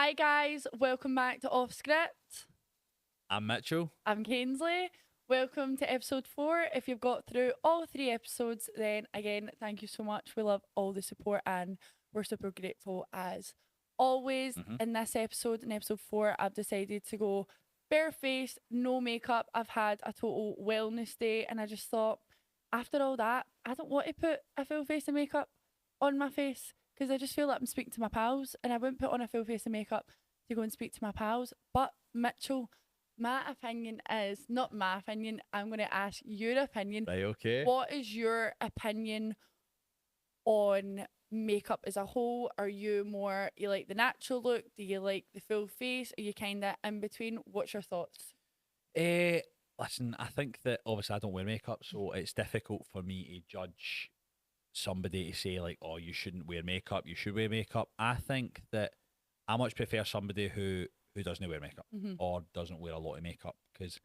Hi guys, welcome back to Off Script. I'm Mitchell. I'm Kanesly. Welcome to episode 4. If you've got through all 3 episodes, then again, thank you so much. We love all the support and we're super grateful as always. In this episode, in episode 4, I've decided to go barefaced, no makeup. I've had a total wellness day and I just thought, after all that, I don't want to put a full face of makeup on my face because I just feel like I'm speaking to my pals and I wouldn't put on a full face of makeup to go and speak to my pals. But Mitchell, my opinion is, not my opinion, I'm going to ask your opinion. Right, okay. What is your opinion on makeup as a whole? Are you more, you like the natural look? Do you like the full face? Are you kind of in between? What's your thoughts? Listen, I think that obviously I don't wear makeup, so it's difficult for me to judge somebody to say like, oh, you shouldn't wear makeup, you should wear makeup. I think that I much prefer somebody who doesn't wear makeup or doesn't wear a lot of makeup, because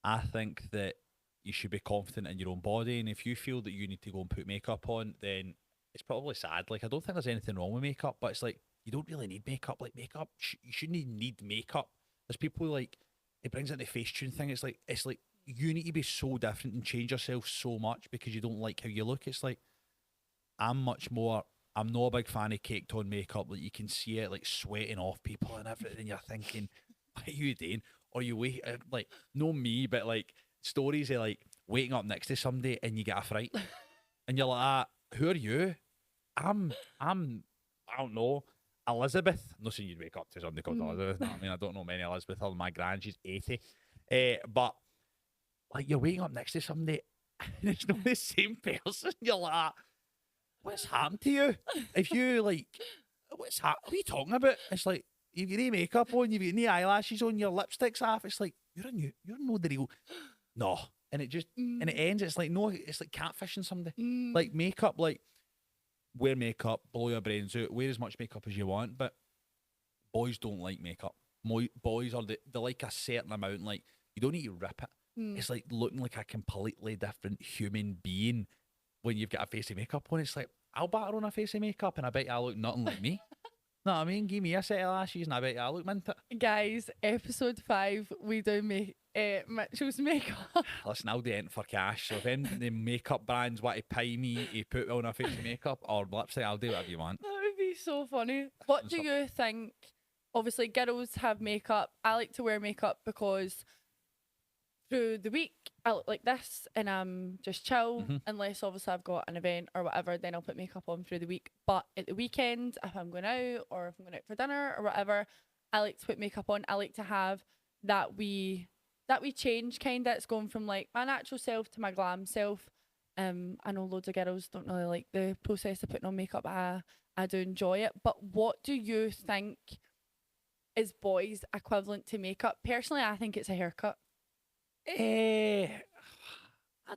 I think that you should be confident in your own body, and if you feel that you need to go and put makeup on, then it's probably sad. Like, I don't think there's anything wrong with makeup, but it's like you don't really need makeup. Like, makeup, you shouldn't even need makeup. There's people like, it brings in the Facetune thing. It's like you need to be so different and change yourself so much because you don't like how you look. It's like, I'm not a big fan of caked on makeup. Like, you can see it like sweating off people and everything, and you're thinking, what are you doing? Or you wait, like, no me, but like stories of like waking up next to somebody and you get a fright, and you're like, who are you? I don't know, Elizabeth. I'm not saying you'd wake up to somebody called Elizabeth. No, I mean, I don't know many Elizabeth other than my grand. She's 80. But like, you're waking up next to somebody and it's not the same person. You're like, what's happened to you? If you like, what are you talking about? It's like, you've got no makeup on, you've got no eyelashes on, your lipstick's off. It's like, you're no the real. No. And it just, and it ends, it's like, no, it's like catfishing somebody. Like, makeup, like, wear makeup, blow your brains out, wear as much makeup as you want, but boys don't like makeup. Boys are, they like a certain amount, like, you don't need to rip it. It's like looking like a completely different human being when you've got a face of makeup on. It's like, I'll batter on a face of makeup and I bet you I look nothing like me. Know what I mean? Give me a set of lashes and I bet you I look mint it. Guys, episode 5, we do Mitchell's makeup. Listen, I'll do anything for cash. So if any of the makeup brands want to pay me to put on a face of makeup or lipstick, I'll do whatever you want. That would be so funny. What do you think? Obviously, girls have makeup. I like to wear makeup because through the week I look like this and I'm just chill. Unless obviously I've got an event or whatever, then I'll put makeup on through the week. But at the weekend, if I'm going out or if I'm going out for dinner or whatever, I like to put makeup on. I like to have that we change, kind of. It's going from like my natural self to my glam self. I know loads of girls don't really like the process of putting on makeup. I do enjoy it. But what do you think is boys equivalent to makeup? Personally, I think it's a haircut. I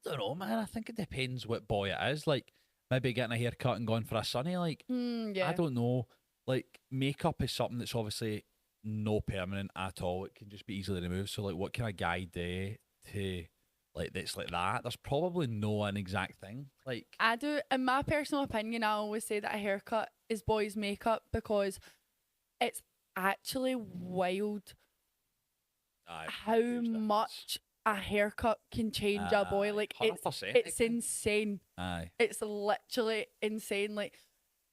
don't know, man. I think it depends what boy it is. Like, maybe getting a haircut and going for a sunny. Like, Yeah. I don't know. Like, makeup is something that's obviously no permanent at all. It can just be easily removed. So, like, what can a guy do to, like, that's like that? There's probably no an exact thing. Like, I do, in my personal opinion, I always say that a haircut is boys' makeup because it's actually wild how much a haircut can change a boy. Like, 100% it's insane. Aye. It's literally insane. Like,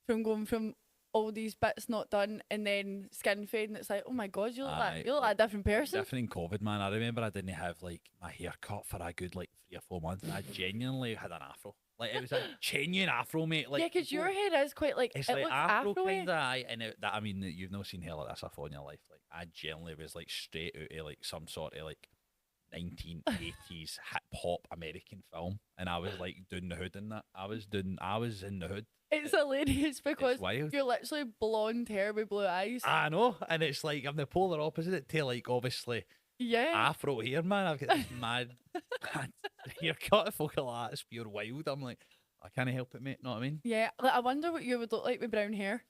from going from all these bits not done and then skin fading, it's like, oh my god, you look like a different person. Different in COVID, man. I remember I didn't have like my hair cut for a good like 3 or 4 months, and I genuinely had an afro. Like, it was a genuine afro, mate. Like, yeah, because your hair is quite like, it's it like looks afro afro-y. kind of, and that, I mean, you've not seen hair like this before in your life. Like, I genuinely was like straight out of like some sort of like 1980s hip hop American film, and I was like doing the hood in that. I was in the hood. It's hilarious because wild. you're literally blonde hair with blue eyes. I know, and it's like I'm the polar opposite to like obviously Yeah. afro hair, man. I've got this mad haircut. Folk are like, it's pure wild. I'm like, I can't help it, mate. Know what I mean? Yeah. Like, I wonder what you would look like with brown hair.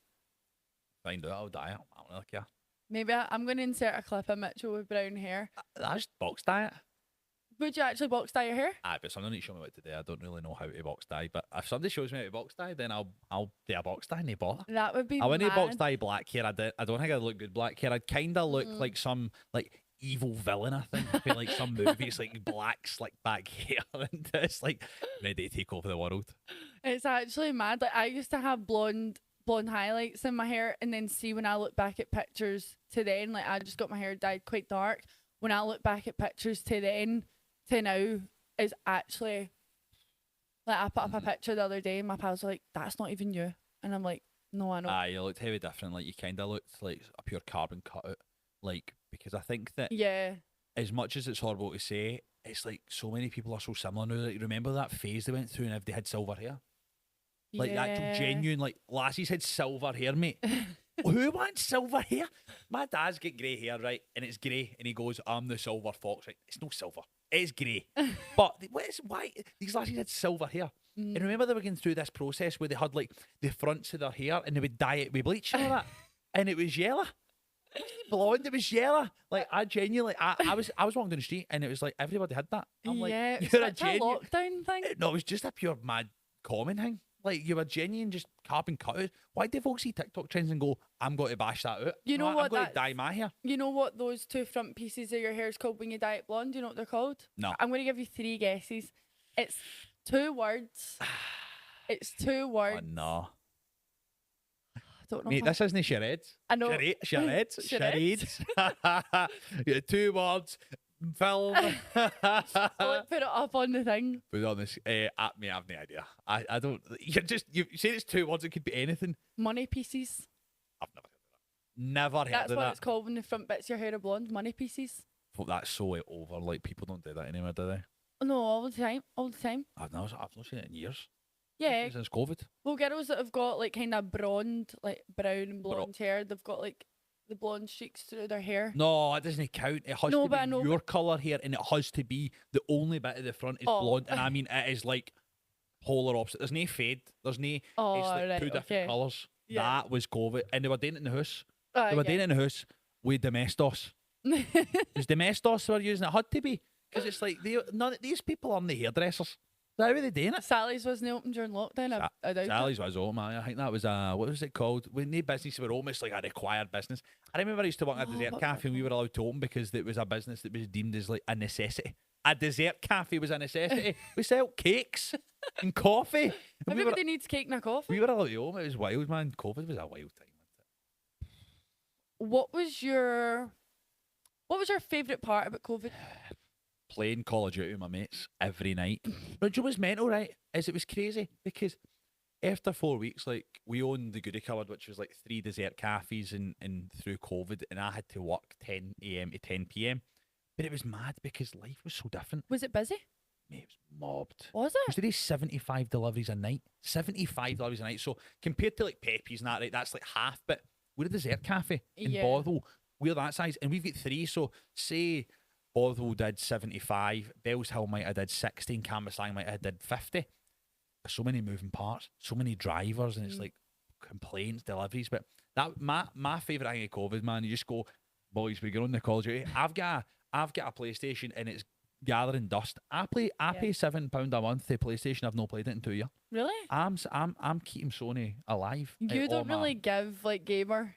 Find out, I'll die. I don't really care. Maybe I'm going to insert a clip of Mitchell with brown hair. I just box diet. Would you actually box dye your hair? Aye, but someone needs to show me what to do. I don't really know how to box dye, but if somebody shows me how to box dye, then I'll do a box dye, no bother. That would be I wouldn't box mad. dye black hair. I don't think I'd look good black hair. I'd kind of look like some like evil villain. I think for like some movie. It's like black slick back hair, and it's like ready to take over the world. It's actually mad. Like I used to have blonde highlights in my hair, and then see when I look back at pictures to then, like I just got my hair dyed quite dark. When I look back at pictures to then to now, is actually like I put up a picture the other day, and my pals were like, "That's not even you," and I'm like, "No, I know." Aye, you looked heavy different. Like you kind of looked like a pure carbon cutout. Like because I think that Yeah. as much as it's horrible to say, it's like so many people are so similar now. Like remember that phase they went through, and if they had silver hair. Like the actual Yeah. genuine, like lassies had silver hair, mate. Who wants silver hair? My dad's got grey hair, right? And it's grey, and he goes, "I'm the silver fox." Right? It's no silver. It's grey. But why these lassies had silver hair? And remember they were going through this process where they had like the fronts of their hair, and they would dye it with bleach and all that, and it was yellow. It wasn't blonde, it was yellow. Like I genuinely, I was walking down the street, and it was like everybody had that. I'm like, Yeah, it's you're a such a genuine. lockdown thing. No, it was just a pure mad common thing. Like you were genuine, just carbon cut. Why do folks see TikTok trends and go, "I'm going to bash that out"? You know I'm what going to that's- dye my hair. You know what those two front pieces of your hair is called when you dye it blonde? Do you know what they're called? No. I'm going to give you 3 guesses. It's 2 words. It's 2 words. Oh no, I don't know. mate, this isn't charades. I know. Charades. Charades. Yeah, 2 words. Film. I'll put it up on the thing. Put it on this. Me, I have no idea. I don't. You say it's 2 words. It could be anything. Money pieces. I've never heard of that. Never heard That's of what that. it's called when the front bits of your hair are blonde. Money pieces. But that's so over. Like people don't do that anymore, do they? Oh, no, all the time. All the time. I've not seen it in years. Yeah. Since COVID. Well, girls that have got like kind of blonde, like brown and blonde hair, they've got like the blonde streaks through their hair. No, it doesn't count. It has No, to but I be know, your colour here, and it has to be the only bit of the front is Oh. blonde. And I mean, it is like polar opposite. There's no fade. There's no. Oh, It's like right, 2 different okay. colours. Yeah. That was COVID, and they were doing it in the house. Oh, They were doing it in the house with Domestos. It was Domestos they were using. It had to be because it's like none of these people aren't the hairdressers. So how are they doing it? Sally's wasn't open during lockdown. I doubt it. Sally's was open. I think that was what was it called? When the businesses were almost like a required business. I remember I used to work at a dessert what's cafe, and we were allowed to open because it was a business that was deemed as like a necessity. A dessert cafe was a necessity. We sell cakes and coffee. And Everybody needs cake and a coffee. we were allowed to open. It was wild, man. COVID was a wild time. What was your favourite part about COVID? Playing Call of Duty with my mates every night. But you know what's mental, right? Is it was crazy because after 4 weeks, like we owned the Goodie Cupboard, which was like 3 dessert cafes, and through COVID, and I had to work 10 a.m. to 10 p.m. But it was mad because life was so different. Was it busy? Mate, it was mobbed. Was Used it? to do 75 deliveries a night. 75 deliveries a night. So compared to like Pepe's and that, right, that's like half. But we're a dessert cafe in Yeah. Bothwell. We're that size, and we've got 3. So say Bothwell did 75, Bells Hill might have did 60, and Cambuslang might have did 50. There's so many moving parts, so many drivers, and it's like complaints, deliveries. But that my favourite thing of COVID, man, you just go, boys, we get on the Call of Duty. I've got a PlayStation, and it's gathering dust. I pay £7 a month to PlayStation. I've not played it in 2 years. Really? I'm keeping Sony alive. You don't really give like gamer.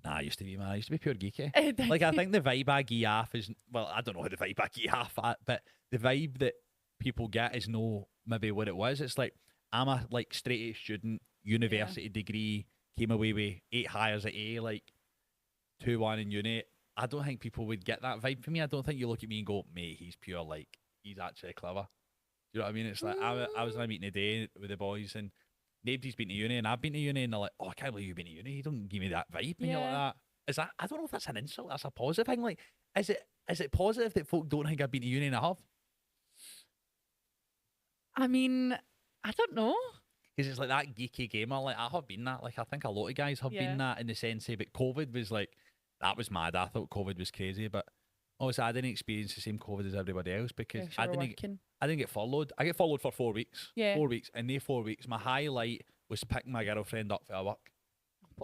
Nah, I used to be, man. I used to be pure geeky. Did Like I you? think the vibe I give off is, well, I don't know how the vibe I give off at, but the vibe that people get is no maybe what it was. It's like I'm a like straight A student, university degree, came away with 8 hires at A, like 2-1 in uni. I don't think people would get that vibe from me. I don't think you look at me and go, mate, he's pure, like he's actually clever. You know what I mean? It's like I was in a meeting today with the boys, and nobody's been to uni, and I've been to uni, and they're like, "Oh, I can't believe you've been to uni. You don't give me that vibe." And you're like Yeah. that. Is that? I don't know if that's an insult. That's a positive thing. Like, is it positive that folk don't think I've been to uni and I have? I mean, I don't know. Because it's like that geeky gamer. Like I have been that. Like I think a lot of guys have Yeah. been that in the sense of, but COVID was like that was mad. I thought COVID was crazy, but obviously I didn't experience the same COVID as everybody else because Yeah, I sure, didn't. working. I didn't get furloughed. I get furloughed for 4 weeks. Yeah. 4 weeks. And they 4 weeks, my highlight was picking my girlfriend up for work.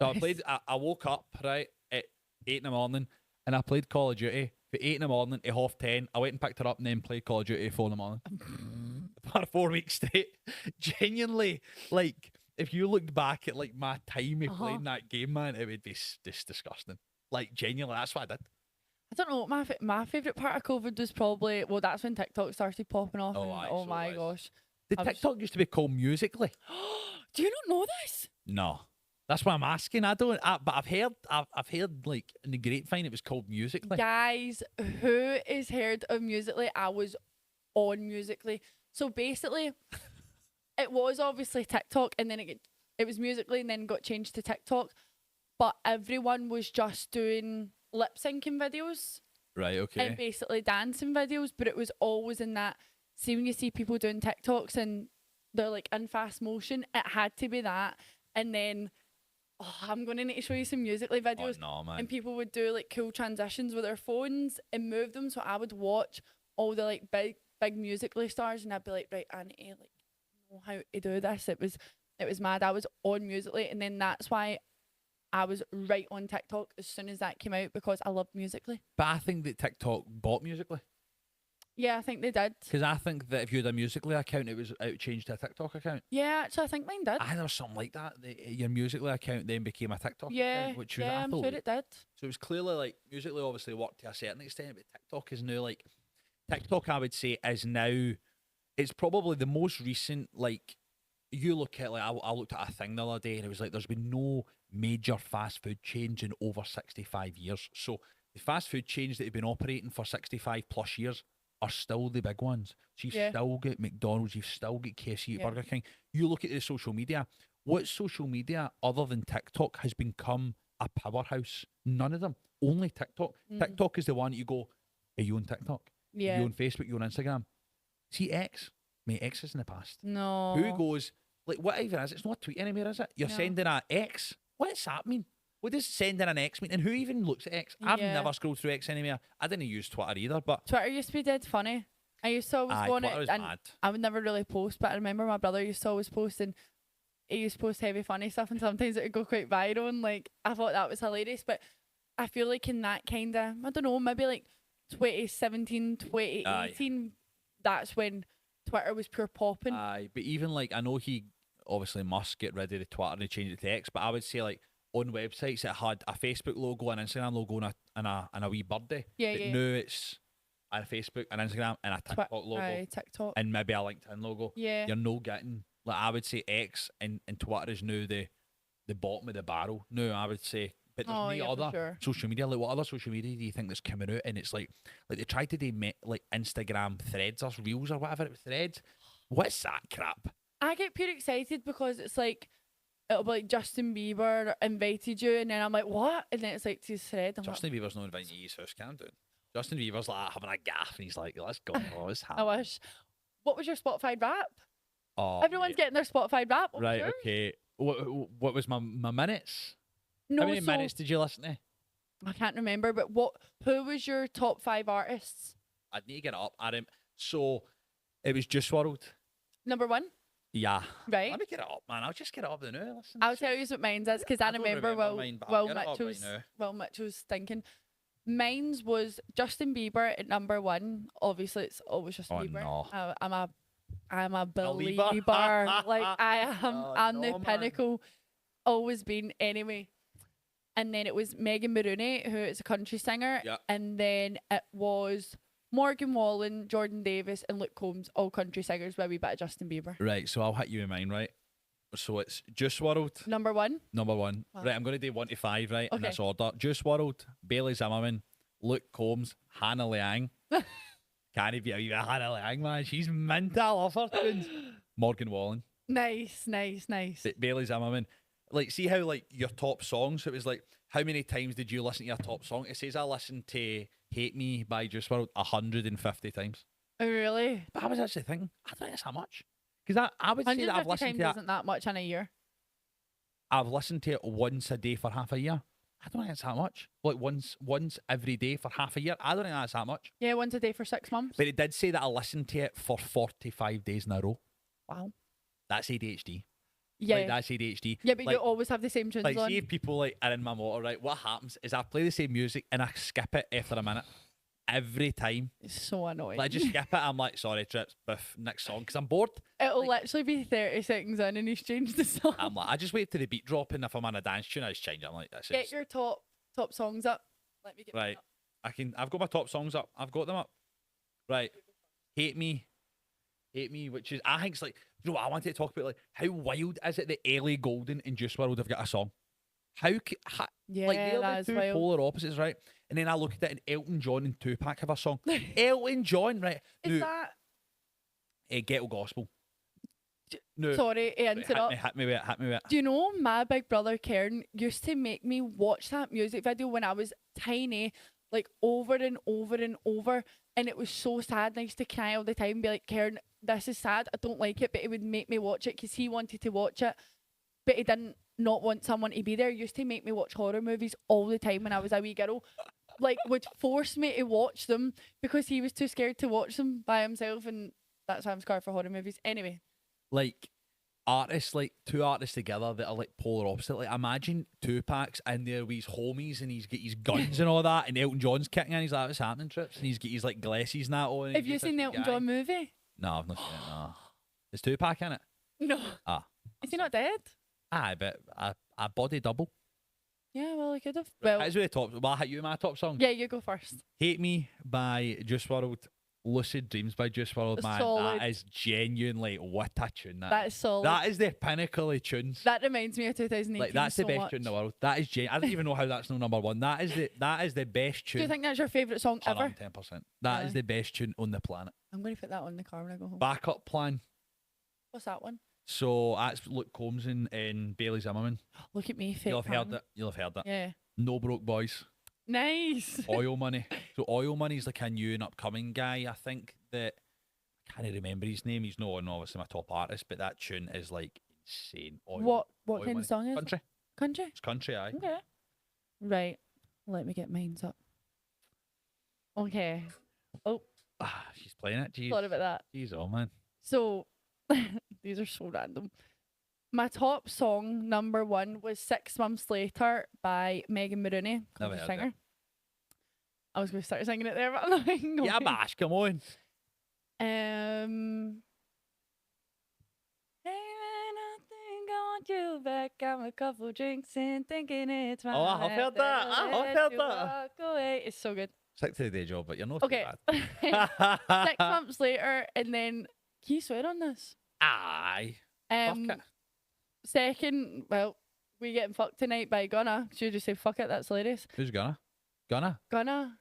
So I Bless. played. I woke up right at 8 in the morning, and I played Call of Duty for 8 in the morning to 10:30. I went and picked her up and then played Call of Duty at 4 in the morning. For 4 weeks straight. Genuinely, like, if you looked back at like my time of playing that game, man, it would be just disgusting. Like, genuinely, that's what I did. I don't know. My favourite part of COVID was probably, well, that's when TikTok started popping off. Oh, and, aye, oh so my it gosh. Did TikTok used to be called Musically? Do you not know this? No. That's why I'm asking. I don't. But I've heard like in the grapevine it was called Musically. Guys, who is heard of Musically? I was on Musically. So basically, it was obviously TikTok, and then it was Musically, and then got changed to TikTok. But everyone was just doing lip syncing videos. Right. Okay. And basically dancing videos, but it was always in that. See, when you see people doing TikToks and they're like in fast motion, it had to be that. And then, I'm going to need to show you some Musically videos. Oh, no, man. And people would do like cool transitions with their phones and move them. So I would watch all the like big Musically stars, and I'd be like, right, I need to like know how to do this. It was mad. I was on Musically, and then that's why I was right on TikTok as soon as that came out, because I loved Musically. But I think that TikTok bought Musically. Yeah, I think they did. Because I think that if you had a Musically account, it was changed to a TikTok account. Yeah, actually, I think mine did. I think there was something like that. Your Musically account then became a TikTok account, which was, I'm sure it did. So it was clearly like Musically obviously worked to a certain extent, but TikTok is now like TikTok. I would say is now, it's probably the most recent. Like, you look at like I looked at a thing the other day and it was like there's been no major fast food chains in over 65 years. So the fast food chains that have been operating for 65 plus years are still the big ones. So you've still got McDonald's, you've still got KFC, Burger King. You look at the social media. What social media other than TikTok has become a powerhouse? None of them. Only TikTok. TikTok is the one you go, are you on TikTok? Yeah. Are you on Facebook? You on Instagram? See X? Mate, X is in the past. No. Who goes, like, what even is it? It's not a tweet anymore, is it? You're sending an X? What's that mean? What does sending an X mean? And who even looks at X? I've never scrolled through X anymore. I didn't use Twitter either, but Twitter used to be dead funny. I used to always go on Twitter it, is and mad. I would never really post, but I remember my brother used to always post, and he used to post heavy funny stuff, and sometimes it would go quite viral, and like I thought that was hilarious. But I feel like in that kind of, I don't know, maybe like 2017, 2018, that's when Twitter was pure popping. Aye, but even like, I know he obviously must get rid of the Twitter and change it to X, but I would say like on websites it had a Facebook logo, an Instagram logo, and a wee birdie. Yeah, but yeah. now it's a Facebook, an Instagram, and a TikTok logo, Aye, TikTok. and maybe a LinkedIn logo. Yeah. You're no getting, like, I would say X and Twitter is now the bottom of the barrel. No, I would say. But there's no other social media. Like, what other social media do you think that's coming out? And it's like they tried to do like Instagram threads or reels or whatever it was, threads. What's that crap? I get pure excited because it's like, it'll be like Justin Bieber invited you, and then I'm like, what? And then it's like to his thread. Justin Bieber's not inviting you to his house, can do. Justin Bieber's like having a gaff, and he's like, let's go. Oh, it's I wish. What was your Spotify rap? Oh, everyone's getting their Spotify rap. Right, okay. What was my minutes? No, how many minutes did you listen to? I can't remember, but who was your top 5 artists? I'd need to get it up, Adam. So it was Juice WRLD. Number 1? Yeah. Right. Let me get it up, man. I'll just get it up there now. Listen. I'll tell you what mine's is, because I remember mine, Will Mitchell's thinking. Mine's was Justin Bieber at number 1. Obviously, it's always Justin Bieber. No. I'm a believer. Like, I am. I'm the pinnacle. Always been anyway. And then it was Megan Maroney, who is a country singer. Yeah. And then it was Morgan Wallen, Jordan Davis, and Luke Combs, all country singers with a wee bit of Justin Bieber. Right, so I'll hit you in mine, right? So it's Juice WRLD. Number 1? Number 1. Wow. Right, I'm going to do 1 to 5, right? Okay. In this order. Juice WRLD, Bailey Zimmerman, Luke Combs, Hannah Liang. Can't he be a wee bit of Hannah Liang, man? She's mint. I love her tunes. Morgan Wallen. Nice. Bailey Zimmerman. Like, see how, like, your top songs, it was like, how many times did you listen to your top song? It says I listened to Hate Me by Juice WRLD 150 times. Oh, really? But I was actually thinking, I don't think it's that much. Because I would say that I've listened to it. Isn't that much in a year? I've listened to it once a day for half a year. I don't think it's that much. Like once every day for half a year. I don't think that's that much. Yeah, once a day for 6 months. But it did say that I listened to it for 45 days in a row. Wow. That's ADHD. Yeah. Like, that's ADHD. Yeah, but like, you always have the same tunes like, on. see if people like are in my motor, right? What happens is I play the same music and I skip it after a minute. every time. It's so annoying. Like, I just skip it. I'm like, sorry, Trips, biff, next song, because I'm bored. It'll literally be 30 seconds in and he's changed the song. I'm like, I just wait till the beat drop, and if I'm on a dance tune, I just change it. I'm like, that's it. Get your top songs up. Let me get mine Right. up. I've got my top songs up. I've got them up. Right. Hate Me, which is, I think it's like, you know what I wanted to talk about, like, how wild is it that Ellie Goulding and Juice WRLD have got a song? Yeah, like, they're that the is two wild. polar opposites, right? And then I look at it, and Elton John and Tupac have a song. Elton John, right? Is Now, that... Ghetto Gospel. No, Sorry to interrupt. hit me with it. Do you know my big brother Karen used to make me watch that music video when I was tiny, like over and over and over, and it was so sad. And I used to cry all the time and be like, Karen, this is sad, I don't like it, but he would make me watch it because he wanted to watch it, but he didn't not want someone to be there. He used to make me watch horror movies all the time when I was a wee girl. Like, would force me to watch them because he was too scared to watch them by himself, and that's why I'm scarred for horror movies. Anyway. Like, artists, like two artists together that are like polar opposite. Like, imagine Tupac's in there with his homies and he's got his guns and all that, and Elton John's kicking in. He's like, what's happening, Trips? And he's got his like glasses and that on. and Have he's you just seen the this Elton guy. John movie? No, I've not seen it. No. Is Tupac in it? No. Ah. Is he not dead? Aye, but a body double. Yeah, well, he could have. Well, Well, it's really top. Well, I hit you with my top song. yeah, you go first. Hate Me by Juice WRLD. Lucid Dreams by Juice WRLD, man. Solid. That is genuinely what a tune. That is solid. That is the pinnacle of tunes. That reminds me of 2018. Like, that's so the best much. tune in the world. That is I don't even know how that's no number one. That is the best tune. Do you think that's your favourite song ever? 110%. That is Really? the best tune on the planet. I'm going to put that on in the car when I go home. Backup Plan. What's that one? So that's Luke Combs and Bailey Zimmerman. Look at me, fake You'll have heard fan. it. You'll have heard it. Yeah. No Broke Boys. Nice. Oil Money. So Oil Money's like a new and upcoming guy. I think that I can't remember his name. He's not obviously my top artist, but that tune is like insane. What Oil kind Money. of song is it? Country. Country? It's country, aye. Okay. Right. Let me get mine up. Okay. Oh, Ah, she's playing it. Jeez. thought about that. Jeez, oh man. So, these are so random. My top song, number one, was 6 Months Later by Megan Maroney, Never country heard singer. I was going to start singing it there, but I'm not going. Yeah, bash, come on. Hey, man, I think I want you back. I'm a couple drinks in, thinking it's my Oh, I've heard that. I've heard that. Walk away. It's so good. Stick to the day job, but you're not Okay. too bad. 6 months later, and then can you swear on this? Aye. Fuck it. Second, well, We Getting Fucked Tonight by Gunna. Should you just say fuck it? That's hilarious. Who's Gunna? Gunna? Gunna,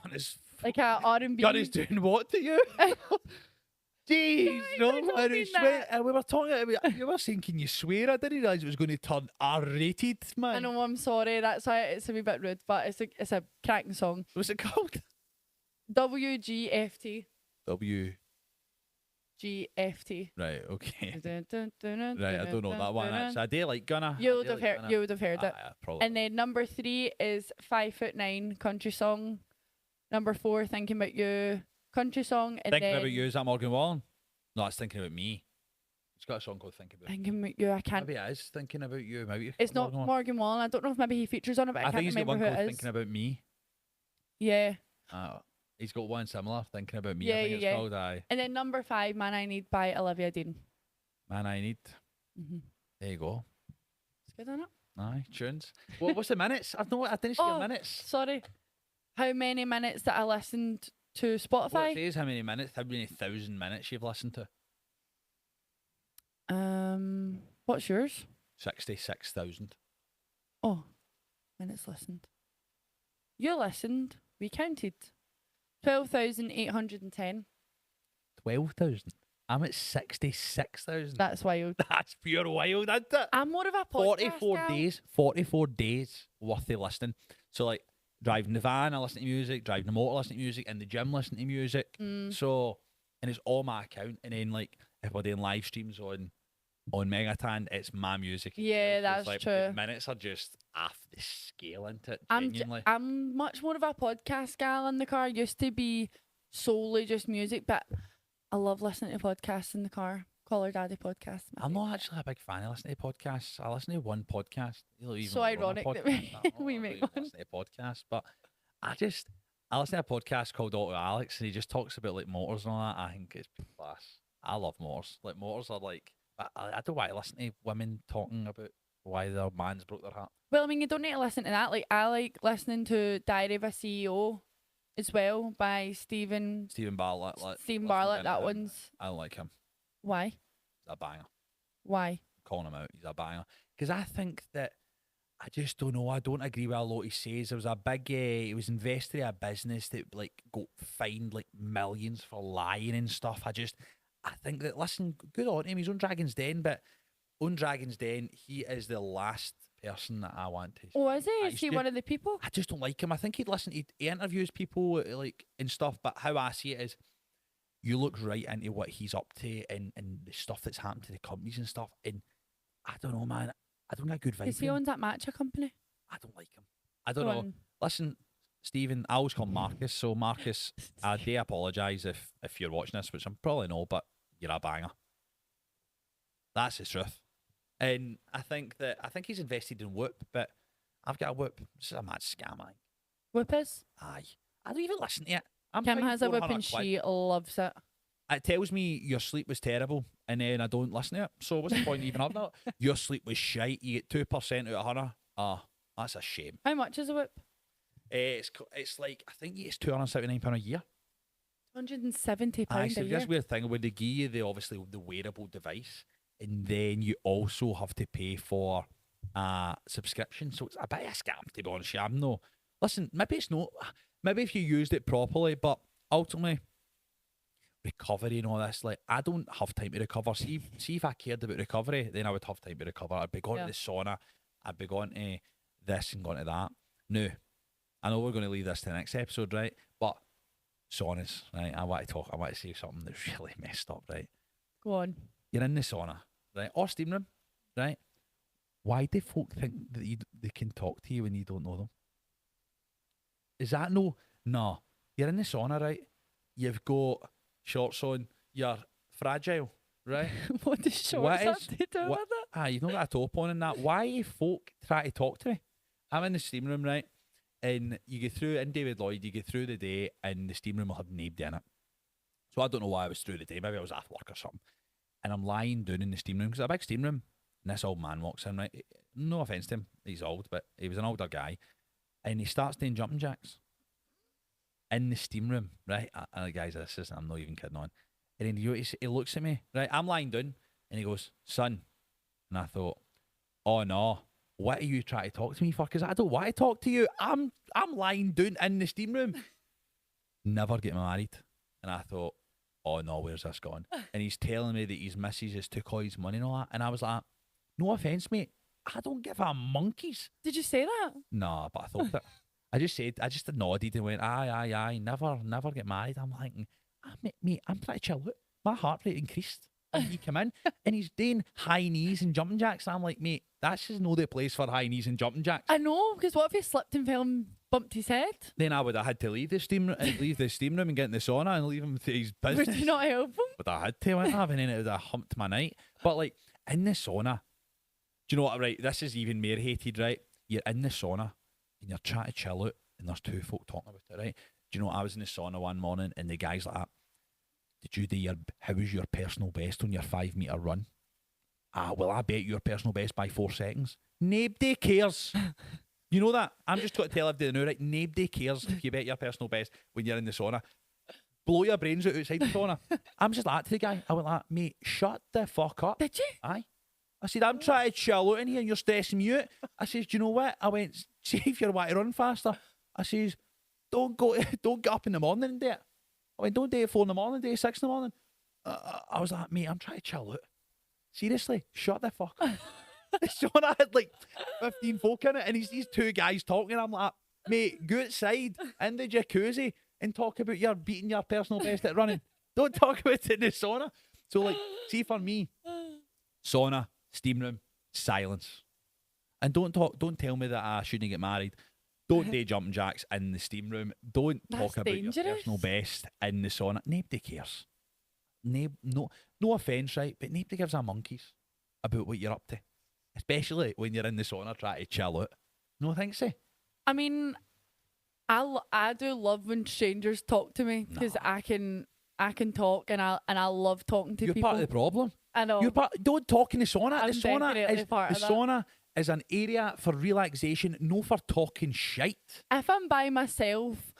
Gunna's like a R&B. Gunna's doing what to you? Jeez, I no, don't I mean swear. that. We were talking about, you were saying, can you swear? I didn't realise it was going to turn R-rated, man. I know, I'm sorry. That's why it's a wee bit rude, but it's a cracking song. What's it called? WGFT. W. GFT. Right, okay. Right, Right, I don't know that one. Actually. I do like Gunna. You I would do have like heard. Gunna. You would have heard it. Aye, probably. And then number 3 is 5'9" country song. Number 4, Thinking About You country song. And Thinking then About You, is that Morgan Wallen? No, it's Thinking About Me. It's got a song called Thinking About Me. Thinking About You. I can't. Maybe it is Thinking About You. Maybe It's not Morgan Wallen. I don't know if maybe he features on it, but I I can't think he's got remember one who called it is. Thinking About Me. Yeah. He's got one similar, Thinking About Me. Yeah, I think yeah, it's yeah. called. Aye. And then number 5, Man I Need by Olivia Dean. Man, I Need. Mm-hmm. There you go. It's good, isn't it? Aye, tunes. What's the minutes? I didn't see your minutes. Sorry. How many minutes that I listened to Well, it Spotify? says how many minutes, how many thousand minutes you've listened to. What's yours? 66,000. Oh, minutes listened. You listened. We counted. 12,810. 12,000. I'm at 66,000. That's wild. That's pure wild, isn't it? I'm more of a podcast 44 gal. days. 44 days worth of listening. So, like, driving the van, I listen to music. Driving the motor, I listen to music. In the gym, listen to music. So, and it's all my account. And then, like, if we're doing live streams on Megatan, it's my music. as Yeah, well. So it's that's like, true. the minutes are just off the scale, isn't it? I'm Genuinely. I'm much more of a podcast gal in the car. Used to be solely just music, but I love listening to podcasts in the car. Call Her Daddy podcast. I'm not actually a big fan of listening to podcasts. I listen to one podcast. You know, even So when I run a ironic that podcast, I don't we really make one. listen to podcasts, but I listen to a podcast called Auto Alex, and he just talks about like motors and all that. I think it's class. I love motors. Like motors are like I don't want to listen to women talking about why their man's broke their heart. Well, I mean, you don't need to listen to that. Like, I like listening to Diary of a CEO as well by Stephen Bartlett. Stephen Bartlett. That one's. I don't like him. Why? He's a banger. Why? I'm calling him out. He's a banger. Because I think that I just don't know. I don't agree with a lot he says. There was a big. He was invested in a business that like got fined like millions for lying and stuff. I think that listen, good on him. He's on Dragon's Den, but on Dragon's Den, he is the last person that I want to. Oh, is he? Is he one of the people? I just don't like him. I think he'd listen. He interviews people like and stuff. But how I see it is, you look right into what he's up to and the stuff that's happened to the companies and stuff. And I don't know, man. I don't get a good vibe. Is he owns that matcha company? I don't like him. I don't know. Listen, Stephen, I always call him Marcus. So Marcus, I do apologise if you're watching this, which I'm probably not, but you're a banger. That's the truth. And I think he's invested in Whoop, but I've got a Whoop. This is a mad scam, aye. Whoop is? Aye. I don't even listen to it. Kim has a Whoop and she loves it. It tells me your sleep was terrible and then I don't listen to it. So what's the point even of that? Your sleep was shite. You get 2% out of 100. Ah, that's a shame. How much is a Whoop? It's like, I think it's £279 a year. £170 Aye, a so year. this weird thing where they give you the wearable device and then you also have to pay for a subscription. So it's a bit of a scam, to be honest. I'm no. Listen, maybe it's not. Maybe if you used it properly, but ultimately, recovery and all this, like I don't have time to recover. See if I cared about recovery, then I would have time to recover. I'd be going to the sauna, I'd be going to this and going to that. No, I know we're going to leave this to the next episode, right? But saunas, right? I want to say something that's really messed up, right? Go on. You're in the sauna, right? Or steam room, right? Why do folk think that they can talk to you when you don't know them? Is that no? No. You're in the sauna, right? You've got shorts on. You're fragile, right? What does shorts have to do with it? You've not got a top on and that. Why folk try to talk to me? I'm in the steam room, right? And you get through, in David Lloyd, you get through the day and the steam room will have nobody in it. So I don't know why I was through the day. Maybe I was after work or something. And I'm lying down in the steam room because it's a big steam room. And this old man walks in, right? No offence to him, he's old, but he was an older guy. And he starts doing jumping jacks in the steam room, right? And guys, I'm not even kidding on. And then he looks at me, right? I'm lying down, and he goes, "Son," and I thought, "Oh no, what are you trying to talk to me for? Because I don't want to talk to you. I'm lying down in the steam room. Never get married." And I thought, "Oh no, where's this gone?" And he's telling me that his missus has took all his money and all that, and I was like, "No offence, mate. I don't give a monkey's." Did you say that? No, but I thought it. I just nodded and went, aye, never get married. I'm like, mate, I'm trying to chill out. My heart rate increased. And he come in and he's doing high knees and jumping jacks. And I'm like, mate, that's just not the place for high knees and jumping jacks. I know, because what if he slipped and fell and bumped his head? Then I would have had to leave the steam room and get in the sauna and leave him to his business. Would you not help him? But I had to, wouldn't I? And then it would have humped my night. But like, in the sauna, do you know what, right? This is even more hated, right? You're in the sauna and you're trying to chill out and there's two folk talking about it, right? Do you know what? I was in the sauna one morning and the guy's like, how was your personal best on your 5 metre run? Well, I bet your personal best by 4 seconds. Nobody cares. You know that? I'm just going to tell everybody now, right? Nobody cares if you bet your personal best when you're in the sauna. Blow your brains out outside the sauna. I'm just like to the guy. I went like, mate, shut the fuck up. Did you? Aye. I said, I'm trying to chill out in here and you're stressing me out. I says, do you know what? I went, see if you want to run faster. I says, don't get up in the morning and do it. I went, don't do it 4 in the morning, do it 6 in the morning. I was like, mate, I'm trying to chill out. Seriously, shut the fuck up. Sean, I had like 15 folk in it and these 2 guys talking. I'm like, mate, go outside in the jacuzzi and talk about your beating your personal best at running. Don't talk about it in the sauna. So like, see for me, sauna, steam room, silence. And don't tell me that I shouldn't get married. Don't do jumping jacks in the steam room. Don't talk about your personal best in the sauna. Nobody cares. No offence, right? But nobody gives a monkeys about what you're up to. Especially when you're in the sauna trying to chill out. No, thanks, eh? I mean, I do love when strangers talk to me because I can talk and I love talking to You're people. part of the problem. I know. Don't talk in the sauna. I'm The sauna definitely is part the of that. sauna is an area for relaxation, no for talking shite. If I'm by myself,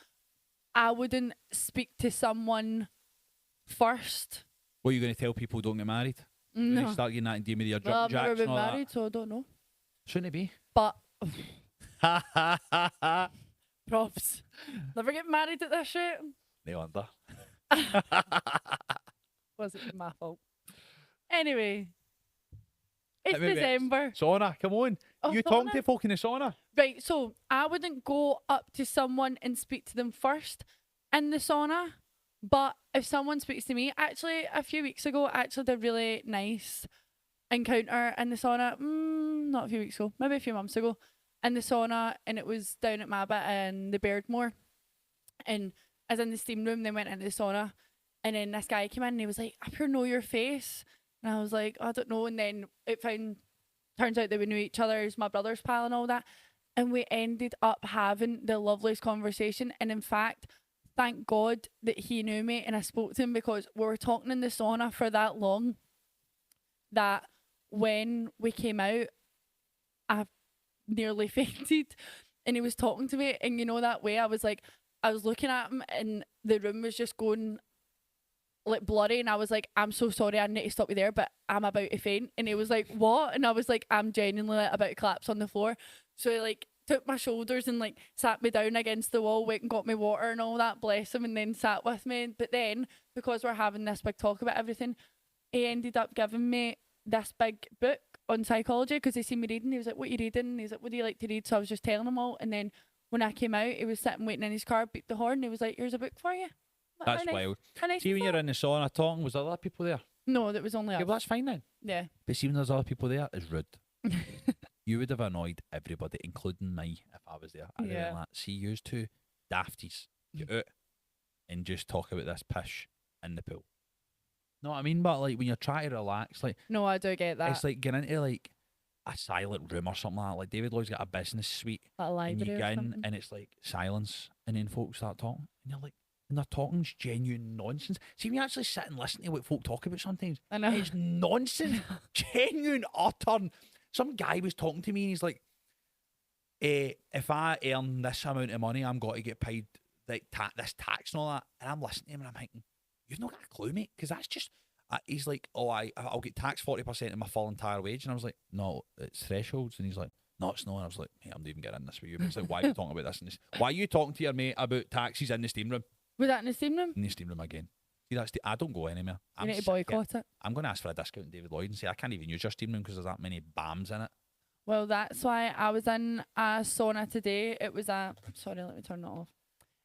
I wouldn't speak to someone first. What are you going to tell people don't get married? You're going No. to start getting that and me your Well, jump I've jacks never been and all married, so I don't know. that. Shouldn't it be? But props. Never get married at this rate. No wonder. Wasn't my fault. Anyway, it's Maybe December. Sauna, come on. Oh, You talking sauna? to folk in the sauna? Right, so I wouldn't go up to someone and speak to them first in the sauna. But if someone speaks to me, actually, a few weeks ago, I actually did a really nice encounter in the sauna. Not a few weeks ago, maybe a few months ago, in the sauna, and it was down at Mabbit in the Beardmore. And I was in the steam room, then went into the sauna, and then this guy came in and he was like, "I pure know your face," and I was like, "I don't know." And then turns out that we knew each other as my brother's pal and all that, and we ended up having the loveliest conversation. And in fact, thank God that he knew me and I spoke to him, because we were talking in the sauna for that long that when we came out, I nearly fainted. And he was talking to me, and you know that way I was looking at him and the room was just going like blurry, and I was like, "I'm so sorry, I need to stop you there, but I'm about to faint." And he was like, "What?" And I was like, "I'm genuinely like, about to collapse on the floor." So he like took my shoulders and like sat me down against the wall, went and got me water and all that, bless him, and then sat with me. But then, because we're having this big talk about everything, he ended up giving me this big book on psychology, because he seen me reading. He was like, "What are you reading?" And he's like, "What do you like to read?" So I was just telling him all. And then when I came out, he was sitting waiting in his car, beeped the horn, and he was like, "Here's a book for you." Like, That's how nice- wild. how nice See, is when you're that? in the sauna talking, was there other people there? No, that was only Okay, us. well, that's fine then. Yeah. But see, when there's other people there, it's rude. You would have annoyed everybody, including me, if I was there. I'd have been like, "See, yous two dafties, get out and just talk about this pish in the pool." Know what I mean? But like when you're trying to relax, like No, I do get that. it's like getting into like a silent room or something like that. Like David Lloyd's got a business suite, Like a and you library or get in something. and it's like silence, and then folks start talking, and you're like, and they're talking genuine nonsense. See, when you actually sit and listen to what folk talk about sometimes, I know. it's nonsense, genuine utter. Some guy was talking to me and he's like, if I earn this amount of money, I'm going to get paid like this tax and all that. And I'm listening to him and I'm thinking, you've not got a clue, mate, because that's just. He's like, "Oh, I'll get taxed 40% of my full entire wage," and I was like, "No, it's thresholds." And he's like, "No, it's not." And I was like, "Mate, I'm not even getting in this with you." But it's like, "Why are you talking about this?" And this? Why are you talking to your mate about taxes in the steam room? Was that in the steam room? In the steam room again. See, I don't go anywhere. You need to sick of it. boycott it. I'm going to ask for a discount in David Lloyd and say I can't even use your steam room because there's that many BAMs in it. Well, that's why I was in a sauna today. It was a. Sorry, let me turn that off.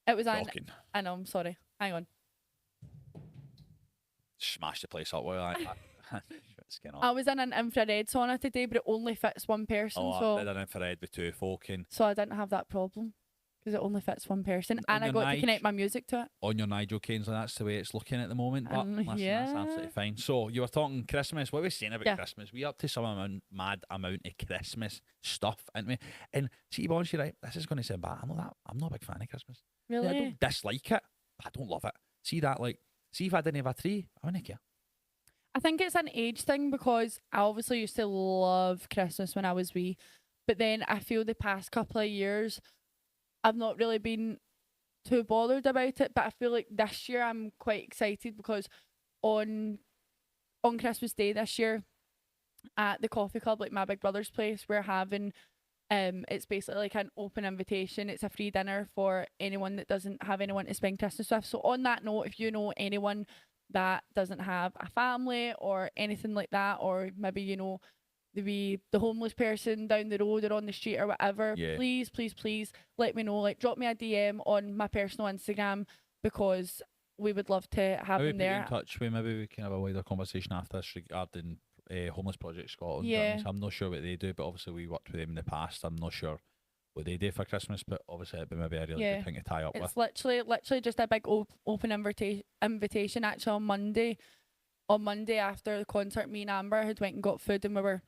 It was an. Shocking. I know, I'm sorry. Hang on. Smash the place up. Well, I was in an infrared sauna today, but it only fits one person. I did an infrared with two folk in. So I didn't have that problem, because it only fits one person, and I your got to connect my music to it. On your Nigel Kanesly, that's the way it's looking at the moment. But listen, that's yeah. absolutely fine. So you were talking Christmas. What are we saying about Yeah. Christmas? We up to some mad amount of Christmas stuff, aren't we? And see, to be honest, you're right. This is going to sound bad. I'm not a big fan of Christmas. Really? I don't dislike it, but I don't love it. See that, like, see if I didn't have a tree, I wouldn't care. I think it's an age thing, because I obviously used to love Christmas when I was wee, but then I feel the past couple of years I've not really been too bothered about it. But I feel like this year I'm quite excited, because on Christmas Day this year at the coffee club, like my big brother's place, we're having it's basically like an open invitation. It's a free dinner for anyone that doesn't have anyone to spend Christmas with. So on that note, if you know anyone that doesn't have a family or anything like that, or maybe you know the homeless person down the road or on the street or whatever, please let me know. Like, drop me a DM on my personal Instagram, because we would love to have them there. In touch with, maybe we can have a wider conversation after this regarding Homeless Project Scotland. Yeah. I'm not sure what they do, but obviously we worked with them in the past. I'm not sure what they do for Christmas, but obviously it'd be maybe a really good thing to tie up with. It's literally just a big open invitation. Actually, on Monday after the concert, me and Amber had went and got food, and we were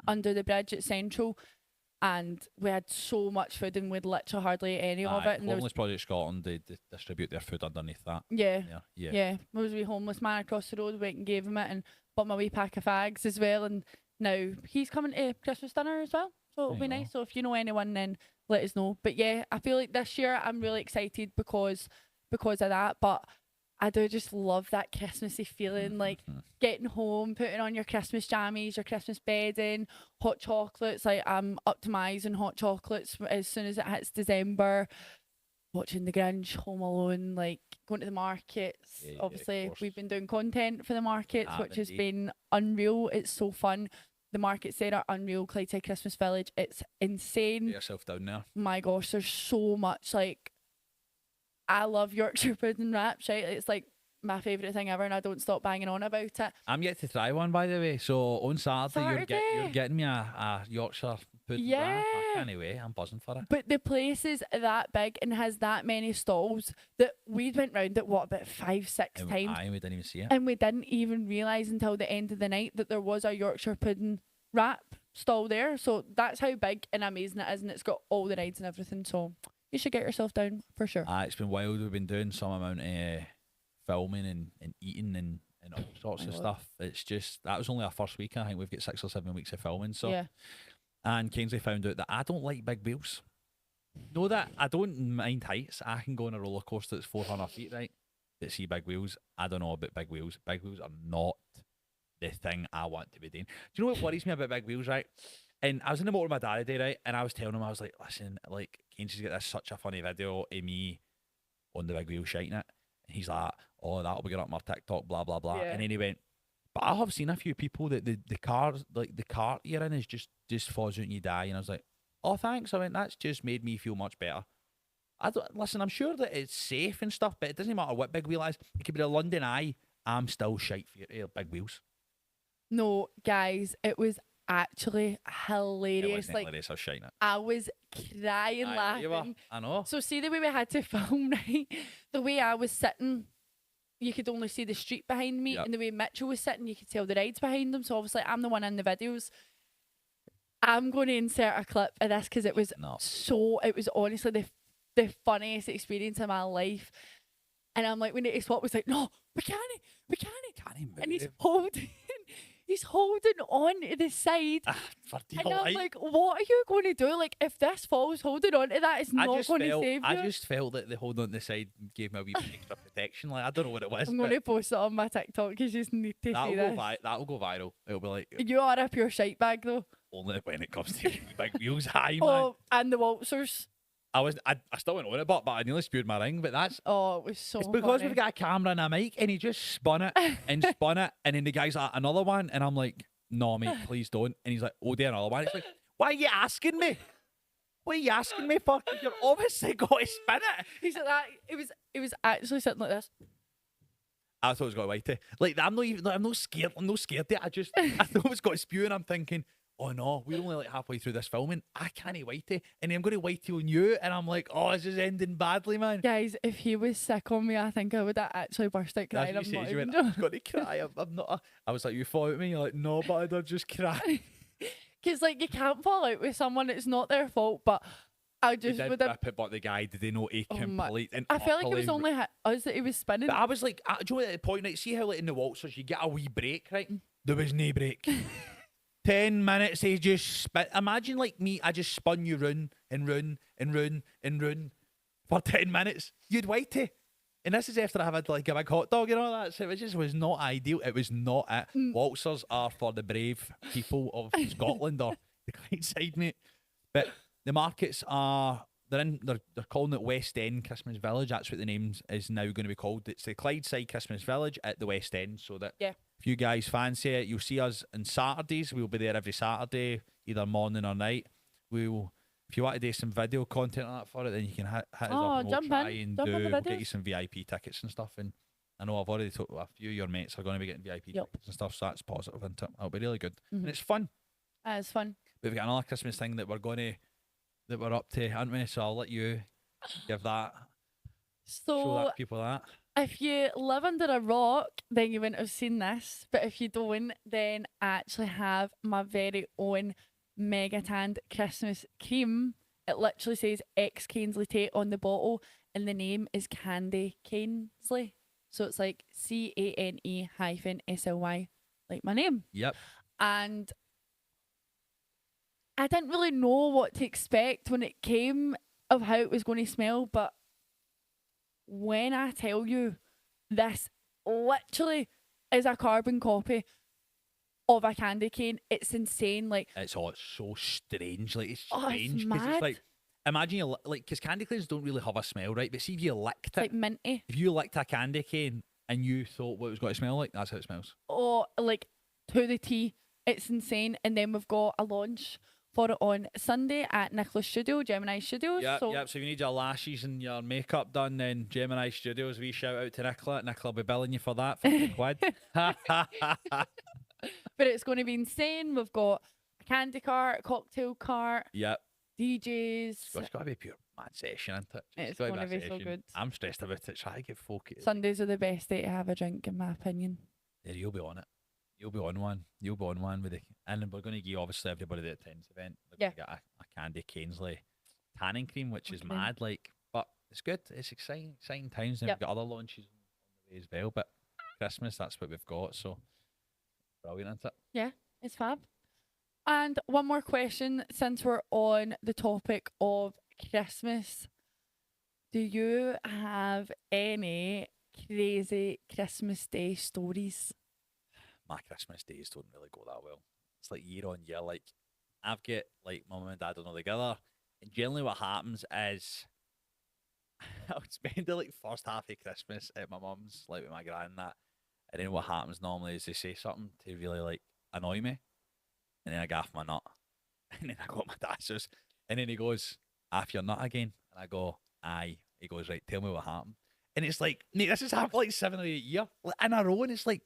under the bridge at Central, and we had so much food and we'd literally hardly ate any of it. And there was, Homeless Project Scotland, they distribute their food underneath that. yeah, Yeah. there was a wee homeless man across the road. Went and gave him it and bought my wee pack of fags as well. And now he's coming to Christmas dinner as well, so it'll There be you nice. go. So if you know anyone, then let us know. But yeah, I feel like this year I'm really excited because of that. But I do just love that Christmassy feeling, like getting home, putting on your Christmas jammies, your Christmas bedding, hot chocolates. Like I'm up to my eyes in hot chocolates as soon as it hits December. Watching The Grinch, Home Alone, like going to the markets. Yeah, Obviously, of course. we've been doing content for the markets, Have which has indeed. been unreal. It's so fun. The markets there are unreal. Clydeside Christmas Village, it's insane. Get yourself down there. My gosh, there's so much. Like, I love Yorkshire pudding wraps, right? It's like my favourite thing ever, and I don't stop banging on about it. I'm yet to try one, by the way. So on Saturday, you're Saturday? getting me a Yorkshire pudding wrap. I can't wait. I'm buzzing for it. But the place is that big and has that many stalls that we went round it, what, about 5, 6 And times? we didn't even see it. And we didn't even realise until the end of the night that there was a Yorkshire pudding wrap stall there. So that's how big and amazing it is, and it's got all the rides and everything. So you should get yourself down for sure. It's been wild. We've been doing some amount of filming and eating and all sorts My of God. stuff. It's just, that was only our first week. I think we've got 6 or 7 weeks of filming. So Yeah. And Kanesly found out that I don't like big wheels. Know that I don't mind heights. I can go on a roller coaster that's 400 feet, right? But see big wheels, I don't know about big wheels. Big wheels are not the thing I want to be doing. Do you know what worries me about big wheels, right? And I was in the motor with my dad today, right? And I was telling him, I was like, listen, like, Kanesly's got this such a funny video of me on the big wheel shiting it. And he's like, oh, that'll be going up my TikTok, blah, blah, blah. Yeah. And then he went, but I have seen a few people that the cars, like the cart you're in is just falls out and you die. And I was like, oh, thanks. I went, that's just made me feel much better. Listen, I'm sure that it's safe and stuff, but it doesn't matter what big wheel is. It could be the London Eye. I'm still shite for big wheels. No, guys, it was actually It hilarious. wasn't Like, hilarious. I was shiting it. I was crying You were. laughing. I know. So see the way we had to film, right? The way I was sitting, you could only see the street behind me, Yep. and the way Mitchell was sitting, you could tell the rides behind him. So obviously, I'm the one in the videos. I'm going to insert a clip of this because it was No. it was honestly the funniest experience of my life. And I'm like, we need to swap. Was like, no, we can't. Can't even And he's move. holding on to the side. For dear And I'm life. like, what are you going to do? Like, if this falls, holding on to that is not going to save you. I just felt that the hold on the side gave me a wee bit extra protection. Like, I don't know what it was. I'm but going to post it on my TikTok because you just need to that'll see go this. that'll go viral. It'll be like You are a pure shite bag though. only when it comes to big wheels high, man. Oh, and the waltzers. I still went on it, but I nearly spewed my ring. But that's Oh, it was so it's because funny. we've got a camera and a mic, and he just spun it and spun it, and then the guy's like, another one, and I'm like, no, mate, please don't. And he's like, oh, do another one. It's like, why are you asking me? What are you asking me for? You're obviously got to spin it. He's like that. It was actually sitting like this. I thought it was going to wait it. Like, I'm not scared. I'm not scared of it. I thought it was going to spew, and I'm thinking, oh no, we're only like halfway through this filming. I can't wait it. And then I'm going to wait till you, and I'm like, oh, this is ending badly, man. Guys, if he was sick on me, I think I would have actually burst out That's crying. what I'm you not said. You even went, I'm going to cry. I'm not. I was like, you fall at me. You're like, no, but I'd just cry. Because, like, you can't fall out with someone. It's not their fault, but I We just did would have. rip it, but the guy did know he Oh my- complete and I felt like it was utterly- only us that he was spinning. But I was like, do you know at the point, right? See how like in the waltzers you get a wee break, right? There was no break. 10 minutes, he just spin. Imagine like me, I just spun you round and round and round and round for 10 minutes. You'd wait it. And this is after I had like a big hot dog and all that. So it just was not ideal. It was not it. Waltzers are for the brave people of Scotland or the Clydeside, mate. But the markets are they're calling it West End Christmas Village. That's what the name is now going to be called. It's the Clydeside Christmas Village at the West End. So that Yeah. if you guys fancy it, you'll see us on Saturdays. We'll be there every Saturday, either morning or night. We'll if you want to do some video content on that for it, then you can hit us Oh, up and we'll jump try in. and Jump in the we'll get you videos. some VIP tickets and stuff. And I know I've already told a few of your mates are going to be getting VIP Yep. tickets and stuff, so that's positive, isn't it? It'll be really good. Mhm. And it's fun. It's fun. We've got another Christmas thing that we're up to, aren't we? So I'll let you give that show So, that people that. if you live under a rock, then you wouldn't have seen this. But if you don't, then I actually have my very own Mega Tanned Christmas Cream. It literally says ex Kanesly Tate on the bottle, and the name is Candy Kanesly. So it's like CANE-SLY, like my name. Yep. And I didn't really know what to expect when it came of how it was going to smell, but when I tell you this literally is a carbon copy of a candy cane, it's insane. Like, it's so strange. Like, it's oh, strange it's because mad. it's like, imagine you like, because candy canes don't really have a smell, right? But see if you licked It's like minty. if you licked a candy cane and you thought what it was going to smell like, that's how it smells. Oh, like to the T. It's insane. And then we've got a launch for it on Sunday at Nicholas Studio, Gemini Studios. Yep, so, yep. So if you need your lashes and your makeup done, then Gemini Studios, we shout out to Nicola. Nicola will be billing you for that for £10. But it's going to be insane. We've got a candy cart, a cocktail cart, Yep. DJs. It's got to be a pure mad session, isn't it? It's gotta going to a be so session. good. I'm stressed about it. Try to get folk. Sundays are the best day to have a drink, in my opinion. Yeah, you'll be on it. You'll be on one. You'll be on one with the, and we're going to give obviously everybody that attends the event. We're going to get a Candy Kanesly tanning cream, which is mad. Like, but it's good. It's exciting times. And we've got other launches on the way as well. But Christmas, that's what we've got. So brilliant, isn't it? Yeah, it's fab. And one more question, since we're on the topic of Christmas. Do you have any crazy Christmas Day stories? My Christmas days don't really go that well. It's like year on year. Like, I've got like my mum and dad are not together, and generally what happens is I would spend the like first half of Christmas at my mum's, like with my gran and that, and then what happens normally is they say something to really like annoy me, and then I gaff my nut, and then I go to my dad's house, and then he goes, "Aff your nut again," and I go, "Aye." He goes, "Right, tell me what happened." And it's like, mate, this has happened for like 7 or 8 years in a row, and it's like,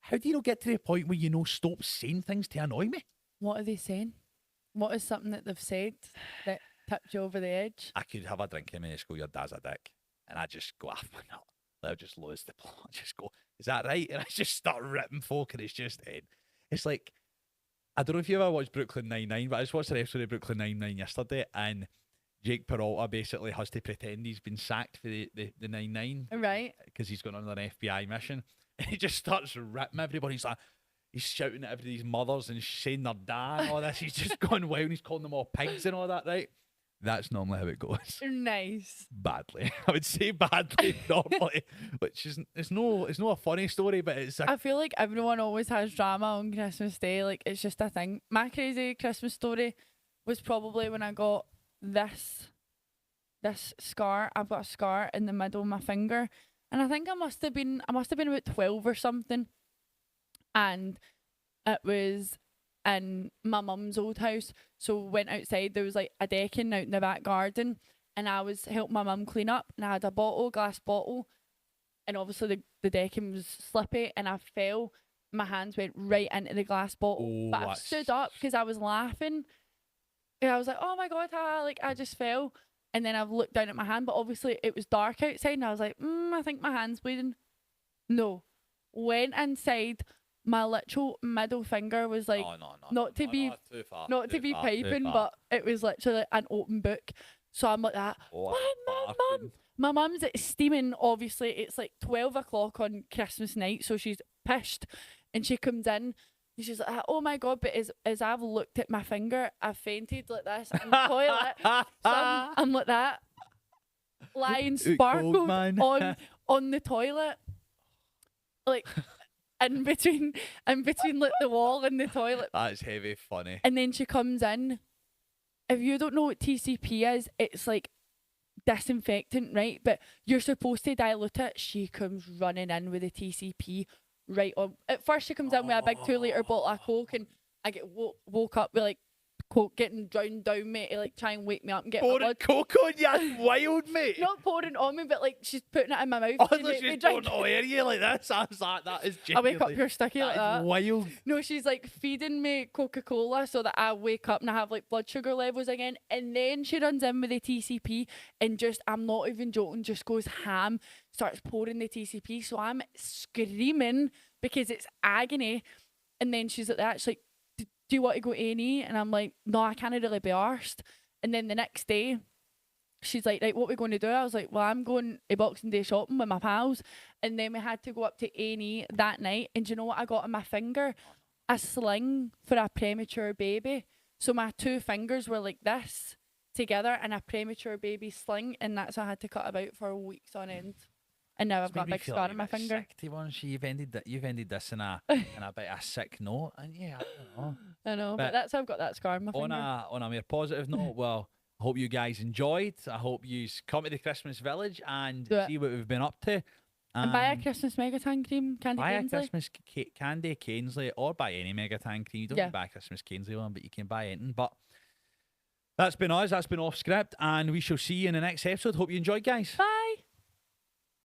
how do you not get to the point where you know stop saying things to annoy me? What are they saying? What is something that they've said that tipped you over the edge? I could have a drink in me and just go, "Your dad's a dick," and I just go off my nut. I'll just lose the plot. I just go, "Is that right?" And I just start ripping folk, and it's just it's like, I don't know if you ever watched Brooklyn Nine-Nine, but I just watched an episode of Brooklyn Nine-Nine yesterday, and Jake Peralta basically has to pretend he's been sacked for the 9-9. Right. Because he's going on an FBI mission. And he just starts ripping everybody. He's like, he's shouting at everybody's mothers and saying their dad and all this. He's just going wild. He's calling them all pigs and all that, right? That's normally how it goes. Nice. Badly. I would say badly normally. Which is it's no a funny story, but it's I feel like everyone always has drama on Christmas Day. Like, it's just a thing. My crazy Christmas story was probably when I got this scar. I've got a scar in the middle of my finger, and I think I must have been about 12 or something, and it was in my mum's old house. So we went outside. There was like a decking out in the back garden, and I was helping my mum clean up, and I had a glass bottle, and obviously the decking was slippy, and I fell. My hands went right into the glass bottle, but I stood up because I was laughing. And I was like, "Oh my god, I just fell." And then I've looked down at my hand, but obviously it was dark outside, and I was like, I think my hand's bleeding. No. Went inside, my literal middle finger was like, not to be piping, but it was literally an open book. So I'm like that. Mum. My mum's steaming, obviously. It's like 12 o'clock on Christmas night, so she's pissed. And she comes in, and she's like, "Oh my god," but as I've looked at my finger, I've fainted like this in the toilet. So I'm like that, lying sparkled on the toilet, like in between like the wall and the toilet. That's heavy funny. And then she comes in. If you don't know what TCP is, it's like disinfectant, right? But you're supposed to dilute it. She comes running in with the TCP right on. At first she comes in with a big 2-litre bottle of Coke, and I get woke up with like Coke getting drowned down me to like try and wake me up and get pouring Coke on you, that's wild, mate. Not pouring on me, but like she's putting it in my mouth. Oh, she's pouring it all over you like this. I was like, that is genuinely, I wake up pure sticky like that. Wild. No, she's like feeding me Coca-Cola so that I wake up and I have like blood sugar levels again, and then she runs in with the TCP and just, I'm not even joking, just goes ham, starts pouring the TCP. So I'm screaming because it's agony, and then she's like that. She's like, do you want to go A&E? And I'm like, no, I can't really be arsed. And then the next day, she's like, right, what are we going to do? I was like, well, I'm going to Boxing Day shopping with my pals. And then we had to go up to A&E that night. And do you know what I got on my finger? A sling for a premature baby. So my 2 fingers were like this together and a premature baby sling. And that's what I had to cut about for weeks on end. And now I've got a big scar on my finger. You've ended this in a bit of a sick note. And yeah, I don't know. I know, but that's how I've got that scar on my finger. On a more positive note, well, I hope you guys enjoyed. I hope you come to the Christmas Village and see what we've been up to. And buy a Christmas Megaton cream, Candy buy Kanesly. A Christmas Candy Kanesly, or buy any Megaton cream. You don't need to buy a Christmas Kanesly one, but you can buy anything. But that's been us. That's been Off Script, and we shall see you in the next episode. Hope you enjoyed, guys. Bye.